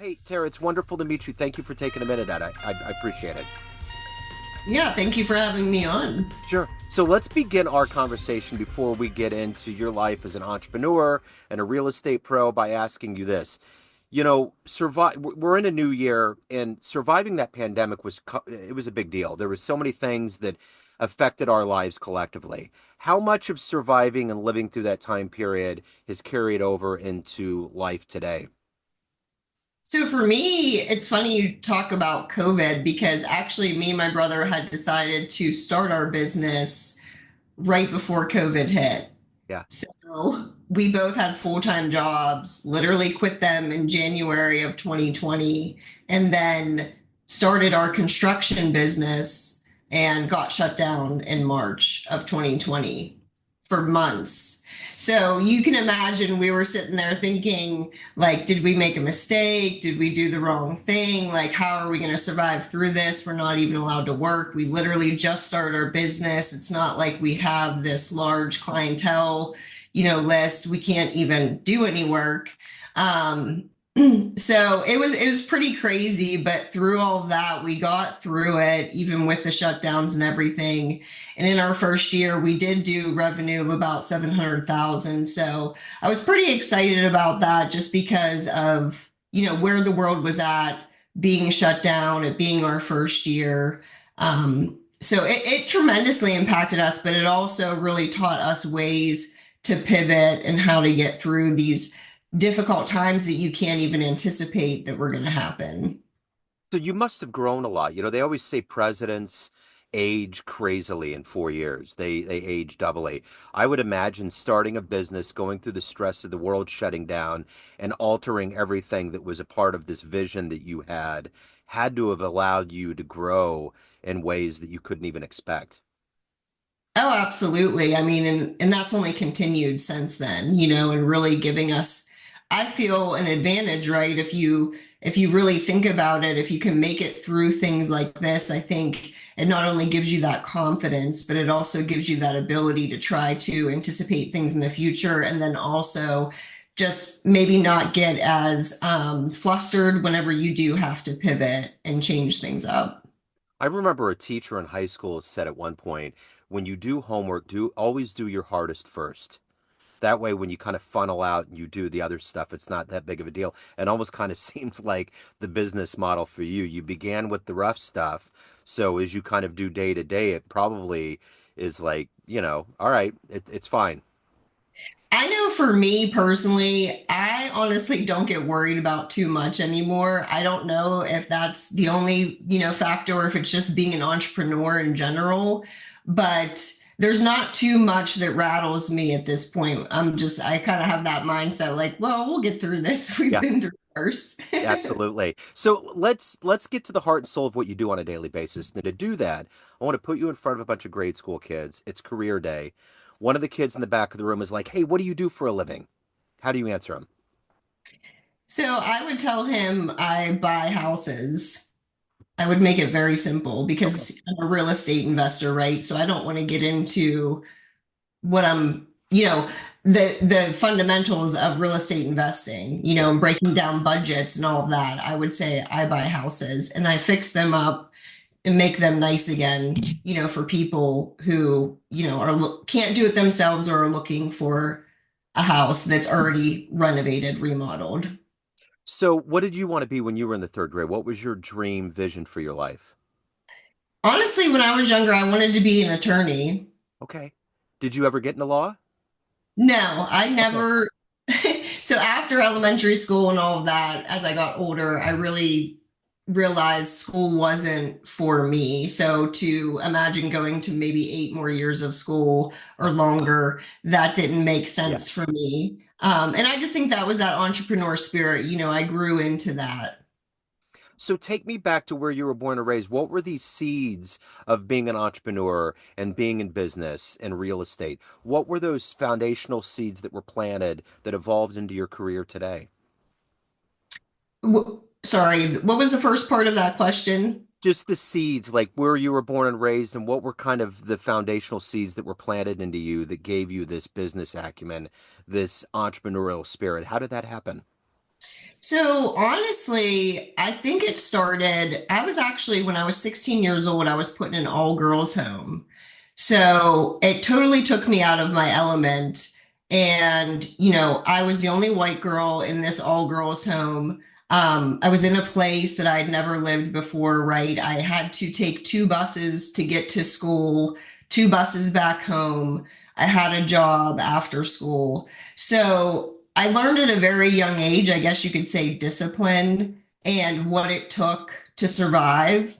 Hey, Tara, it's wonderful to meet you. Thank you for taking a minute out. I appreciate it. Yeah, thank you for having me on. Sure. So let's begin our conversation before we get into your life as an entrepreneur and a real estate pro by asking you this. We're in a new year, and surviving that pandemic it was a big deal. There were so many things that affected our lives collectively. How much of surviving and living through that time period has carried over into life today? So for me, it's funny you talk about COVID because actually me and my brother had decided to start our business right before COVID hit. Yeah. So we both had full-time jobs, literally quit them in January of 2020, and then started our construction business and got shut down in March of 2020 for months. So you can imagine we were sitting there thinking, like, did we make a mistake? Did we do the wrong thing? Like, how are we going to survive through this? We're not even allowed to work. We literally just started our business. It's not like we have this large clientele, list. We can't even do any work. Um, so it was pretty crazy, but through all of that, we got through it, even with the shutdowns and everything. And in our first year, we did do revenue of about 700,000. So I was pretty excited about that just because of, where the world was at, being shut down, it being our first year. So it tremendously impacted us, but it also really taught us ways to pivot and how to get through these difficult times that you can't even anticipate that were going to happen. So you must have grown a lot. They always say presidents age crazily in 4 years. They age doubly. I would imagine starting a business, going through the stress of the world shutting down, and altering everything that was a part of this vision that you had to have allowed you to grow in ways that you couldn't even expect. Oh, absolutely. I mean, and that's only continued since then, and really giving us, I feel, an advantage, right? If you really think about it, if you can make it through things like this, I think it not only gives you that confidence, but it also gives you that ability to try to anticipate things in the future, and then also just maybe not get as flustered whenever you do have to pivot and change things up. I remember a teacher in high school said at one point, when you do homework, do always do your hardest first. That way, when you kind of funnel out and you do the other stuff, it's not that big of a deal. And almost kind of seems like the business model for you. You began with the rough stuff. So as you kind of do day to day, it probably is like, all right, it's fine. I know for me personally, I honestly don't get worried about too much anymore. I don't know if that's the only, factor or if it's just being an entrepreneur in general, but there's not too much that rattles me at this point. I kind of have that mindset like, well, we'll get through this. We've Yeah, been through worse. absolutely. So let's get to the heart and soul of what you do on a daily basis. And to do that, I want to put you in front of a bunch of grade school kids. It's career day. One of the kids in the back of the room is like, "Hey, what do you do for a living?" How do you answer him? So I would tell him I buy houses. I would make it very simple Okay. because I'm a real estate investor, right? So I don't want to get into what I'm, the fundamentals of real estate investing, Yeah. and breaking down budgets and all of that. I would say I buy houses and I fix them up and make them nice again, for people who, can't do it themselves or are looking for a house that's already renovated, remodeled. So, what did you want to be when you were in the third grade? What was your dream vision for your life? Honestly, when I was younger, I wanted to be an attorney. Okay. Did you ever get into law? No, I Okay. never. So after elementary school and all of that, as I got older, I really realized school wasn't for me. So to imagine going to maybe 8 more years of school or longer, that didn't make Yeah. sense for me. And I just think that was that entrepreneur spirit. I grew into that. So, take me back to where you were born and raised. What were these seeds of being an entrepreneur and being in business and real estate? What were those foundational seeds that were planted that evolved into your career today? Sorry, what was the first part of that question? Just the seeds, like where you were born and raised, and what were kind of the foundational seeds that were planted into you that gave you this business acumen, this entrepreneurial spirit. How did that happen? So honestly, I think it started, I was actually, when I was 16 years old, I was put in an all girls home. So it totally took me out of my element. And, I was the only white girl in this all girls home. I was in a place that I'd never lived before, right? I had to take two buses to get to school, two buses back home. I had a job after school. So I learned at a very young age, I guess you could say, discipline and what it took to survive.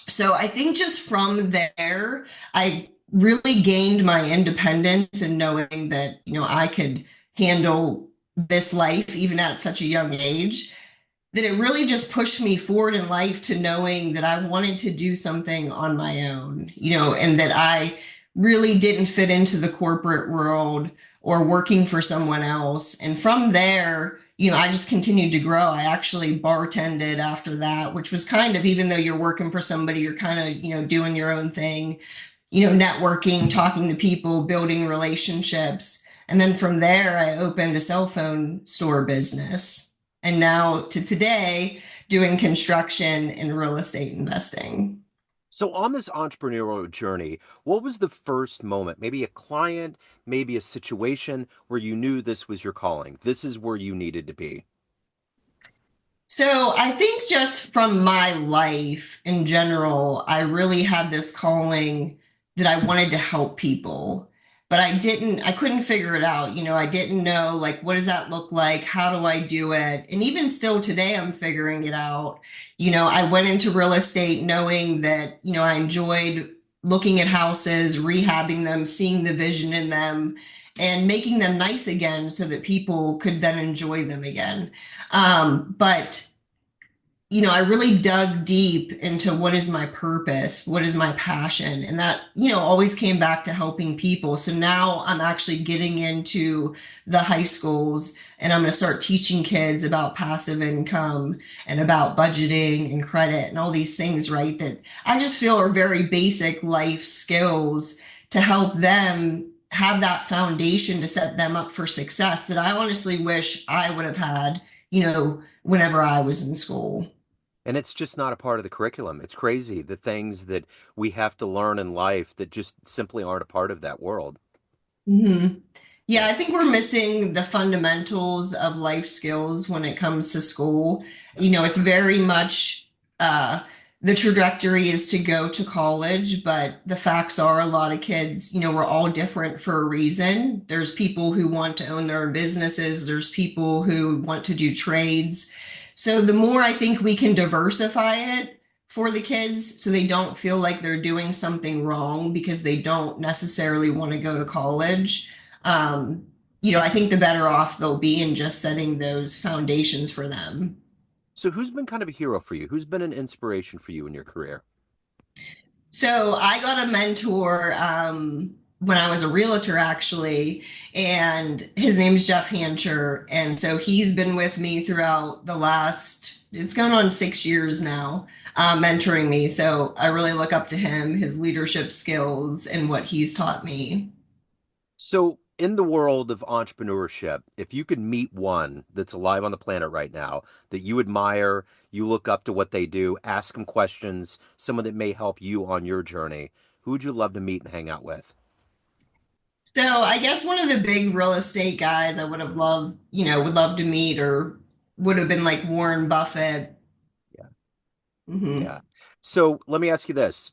So I think just from there, I really gained my independence and knowing that, I could handle this life even at such a young age, that it really just pushed me forward in life to knowing that I wanted to do something on my own, and that I really didn't fit into the corporate world or working for someone else. And from there, I just continued to grow. I actually bartended after that, which was kind of, even though you're working for somebody, you're kind of, doing your own thing, networking, talking to people, building relationships. And then from there, I opened a cell phone store business. And now to today, doing construction and real estate investing. So on this entrepreneurial journey, what was the first moment, maybe a client, maybe a situation where you knew this was your calling? This is where you needed to be. So I think just from my life in general, I really had this calling that I wanted to help people, but I couldn't figure it out. I didn't know, like, what does that look like? How do I do it? And even still today, I'm figuring it out. I went into real estate knowing that, I enjoyed looking at houses, rehabbing them, seeing the vision in them, and making them nice again so that people could then enjoy them again. But I really dug deep into what is my purpose, what is my passion, and that, always came back to helping people. So now I'm actually getting into the high schools and I'm going to start teaching kids about passive income and about budgeting and credit and all these things, right? That I just feel are very basic life skills to help them have that foundation to set them up for success that I honestly wish I would have had, whenever I was in school. And it's just not a part of the curriculum. It's crazy the things that we have to learn in life that just simply aren't a part of that world. Mhm. Yeah, Yeah. I think we're missing the fundamentals of life skills when it comes to school. It's very much the trajectory is to go to college, but the facts are a lot of kids, we're all different for a reason. There's people who want to own their own businesses, there's people who want to do trades. So the more I think we can diversify it for the kids so they don't feel like they're doing something wrong because they don't necessarily want to go to college. Um, I think the better off they'll be in just setting those foundations for them. So who's been kind of a hero for you? Who's been an inspiration for you in your career? So I got a mentor when I was a realtor, actually, and his name's Jeff Hancher. And so he's been with me throughout the last, it's going on 6 years now, mentoring me. So I really look up to him, his leadership skills, and what he's taught me. So, in the world of entrepreneurship, if you could meet one that's alive on the planet right now that you admire, you look up to what they do, ask them questions, someone that may help you on your journey, who would you love to meet and hang out with? So I guess one of the big real estate guys I would have loved, would love to meet or would have been like Warren Buffett. Yeah. Hmm. Yeah. So, let me ask you this.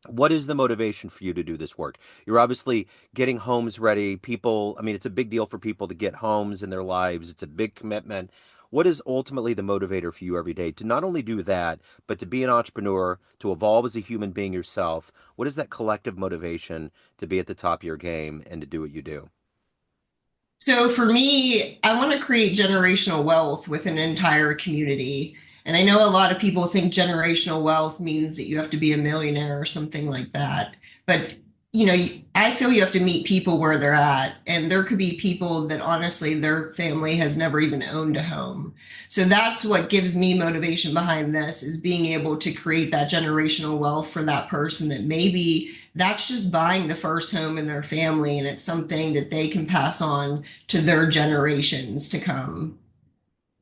What is the motivation for you to do this work? You're obviously getting homes ready. People, I mean, it's a big deal for people to get homes in their lives. It's a big commitment. What is ultimately the motivator for you every day to not only do that, but to be an entrepreneur, to evolve as a human being yourself? What is that collective motivation to be at the top of your game and to do what you do? So for me, I want to create generational wealth with an entire community. And I know a lot of people think generational wealth means that you have to be a millionaire or something like that. But, I feel you have to meet people where they're at. And there could be people that honestly, their family has never even owned a home. So that's what gives me motivation behind this is being able to create that generational wealth for that person that maybe that's just buying the first home in their family and it's something that they can pass on to their generations to come.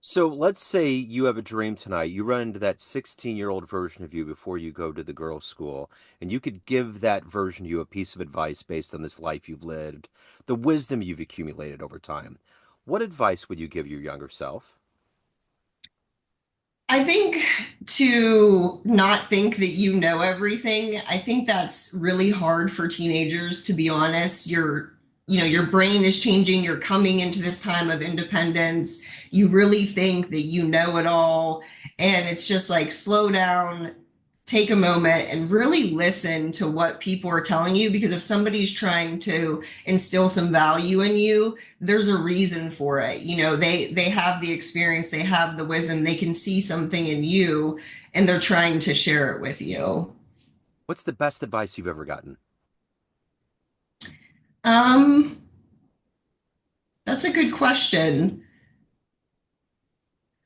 So let's say you have a dream tonight. You run into that 16-year-old version of you before you go to the girls' school, and you could give that version of you a piece of advice based on this life you've lived, the wisdom you've accumulated over time. What advice would you give your younger self? I think to not think that you know everything, I think that's really hard for teenagers, to be honest. Your brain is changing. You're coming into this time of independence. You really think that you know it all. And it's just like slow down, take a moment and really listen to what people are telling you. Because if somebody's trying to instill some value in you, there's a reason for it. They have the experience, they have the wisdom, they can see something in you, and they're trying to share it with you. What's the best advice you've ever gotten? um that's a good question.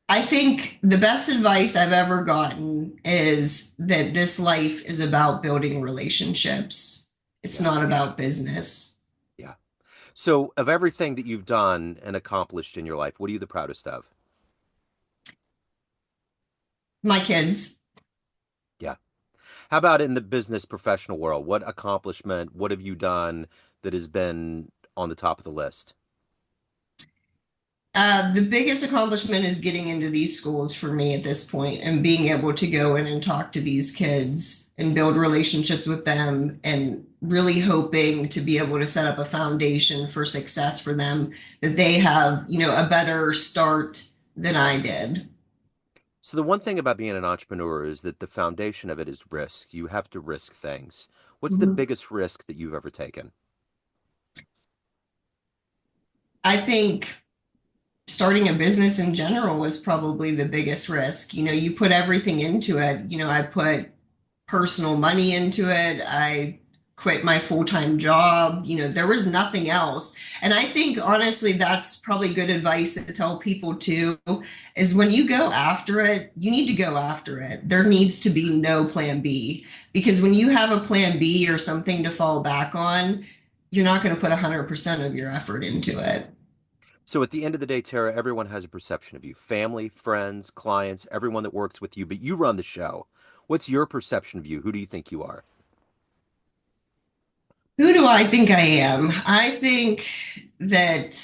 I think the best advice I've ever gotten is that this life is about building relationships. It's Yeah, not about business. yeah. So, of everything that you've done and accomplished in your life, what are you the proudest of? My kids. Yeah. How about in the business professional world? What accomplishment, what have you done that has been on the top of the list? The biggest accomplishment is getting into these schools for me at this point and being able to go in and talk to these kids and build relationships with them and really hoping to be able to set up a foundation for success for them, that they have, a better start than I did. So the one thing about being an entrepreneur is that the foundation of it is risk. You have to risk things. What's the Mhm. biggest risk that you've ever taken? I think starting a business in general was probably the biggest risk. You put everything into it. I put personal money into it. I quit my full-time job. There was nothing else. And I think honestly, that's probably good advice to tell people too, is when you go after it, you need to go after it. There needs to be no plan B, because when you have a plan B or something to fall back on, you're not going to put 100% of your effort into it. So at the end of the day, Tara, everyone has a perception of you. Family, friends, clients, everyone that works with you, but you run the show. What's your perception of you? Who do you think you are? Who do I think I am? I think that,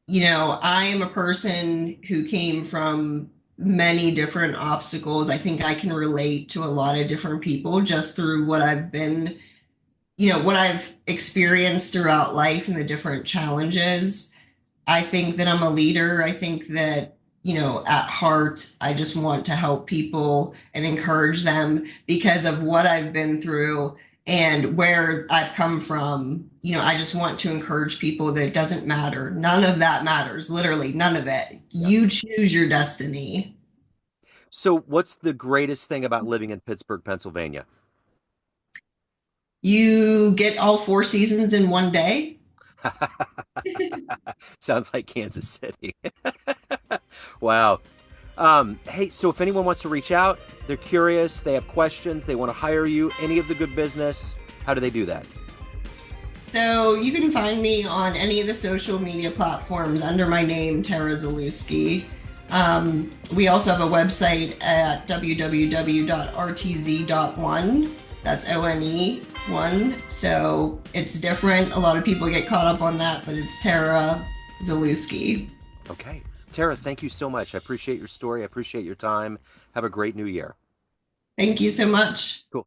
I am a person who came from many different obstacles. I think I can relate to a lot of different people just through what I've been, what I've experienced throughout life and the different challenges. I think that I'm a leader. I think that, at heart, I just want to help people and encourage them because of what I've been through and where I've come from. I just want to encourage people that it doesn't matter. None of that matters, literally, none of it. Yeah. You choose your destiny. So what's the greatest thing about living in Pittsburgh, Pennsylvania? You get all four seasons in one day. Sounds like Kansas City. Wow. Hey, so if anyone wants to reach out, they're curious, they have questions, they want to hire you, any of the good business, how do they do that? So you can find me on any of the social media platforms under my name, Tara Zaluski. We also have a website at www.rtz.one. That's ONE one. So it's different. A lot of people get caught up on that, but it's Tara Zaluski. Okay. Tara, thank you so much. I appreciate your story. I appreciate your time. Have a great new year. Thank you so much. Cool.